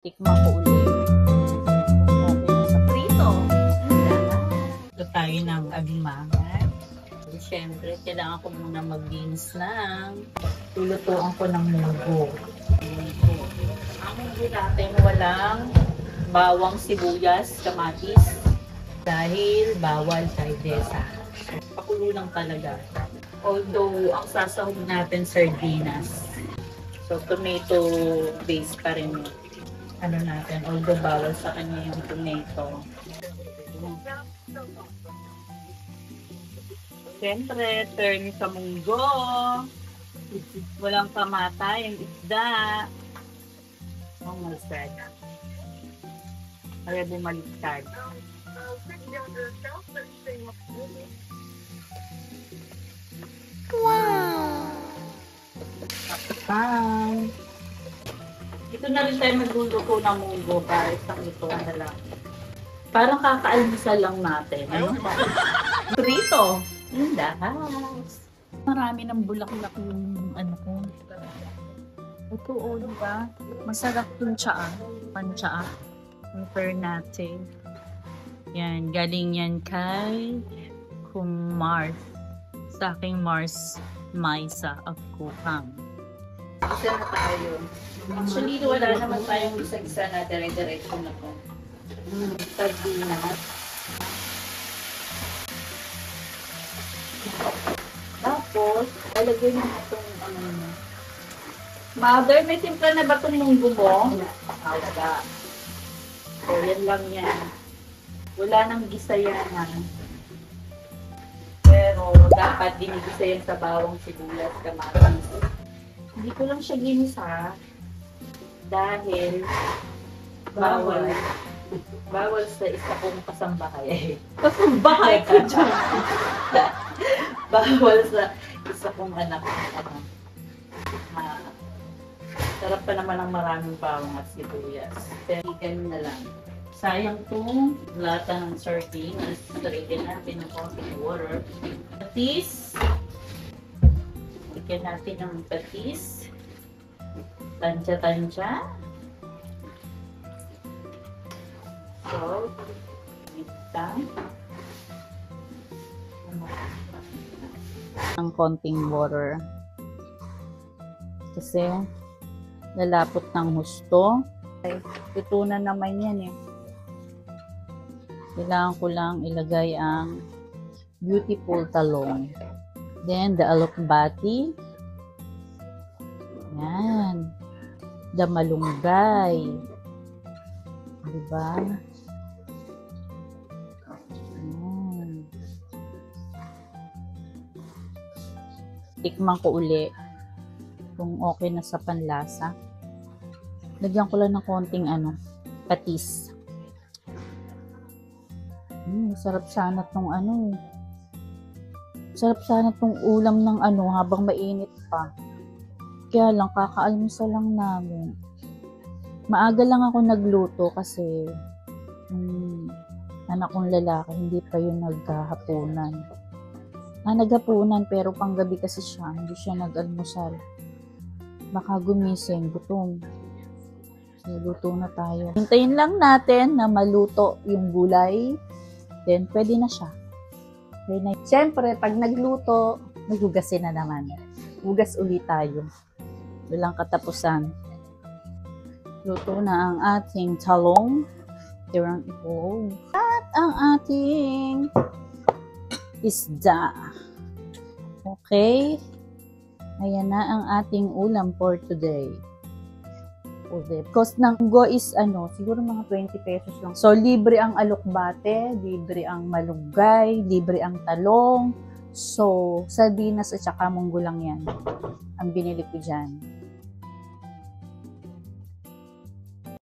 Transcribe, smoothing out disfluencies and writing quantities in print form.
Tikman ko ulit. Okay na sa prito. Ito tayo ng alimangan. Siyempre, kailangan ko muna mag-beans lang. Lulutuan ko ng munggo. Ang munggo natin walang bawang, sibuyas, kamatis. Dahil bawal taydesa. So, pakulo lang talaga. Although, ang sasahog natin sardinas. So, tomato base pa rin ano natin. Although, bawal sa kanya yung tomato. Siyempre, turn sa munggo. Walang kamatay, yung isda. Oh my God. Kaya bumaliktad. Wow! Bye! Ito na rin tayo magluluto ng munggo para isang ito na lang. Parang kakaalmusal lang natin. Ano? Prito! In the house. Marami ng bulaklak yung ano ko. Ito o, diba? Masarap yung tsaa. Pantsaa. Yung pernate. Yan. Galing yan kay Mars. Sa aking Mars Maisa of Kupang. Isa na tayo. Actually, wala naman tayong isa-isa na dire-diretso na po. Sardinas. Tapos, alagay mo itong Mother, may simpla na ba itong munggo mo? Wala. So, yan lang yan. Wala nang gisa yan. Pero, dapat dinigisa yan sa bawang, sibuyas, kamatis. Hindi ko lang siya ginisa dahil bawal. Bawal sa isa kong kasambahay. Kasambahay ko dyan. Bawal sa isa kong anak. Sarap pa naman ang maraming bawang at sibuyas. Pero ganun na lang. Sayang itong lata ng sardines. Lagyan natin ng konting water. Patis. Lagyan natin ng patis. Tansya-tansya. So, itang ang konting water kasi lalapot ng husto. Ito na naman yan eh. Kailangan ko lang ilagay ang beautiful talong, then the alokbati, yan, the malunggay, diba? Tikman ko uli kung okay na sa panlasa. Lagyan ko lang ng konting patis. Sarap sana tong sarap sana tong ulam ng habang mainit pa. Kaya lang kakaalmusal lang namin. Maaga lang ako nagluto kasi anak kong lalaki hindi pa yun naghahaponan. Naghapunan pero panggabi kasi siya, hindi siya nag-almusal. Baka gumising, gutom. So, luto na tayo. Hintayin lang natin na maluto yung gulay. Then, pwede na siya. Okay na. Siyempre, pag nagluto, maghugasin na naman. Hugas ulit tayo. Walang katapusan. Luto na ang ating talong. Tirang ipo. At ang ating isda. Okay? Ayan na ang ating ulam for today. Cost ng go is siguro mga 20 pesos lang. So, libre ang alokbate, libre ang malunggay, libre ang talong. So, sardinas at saka munggo lang yan ang binili ko dyan.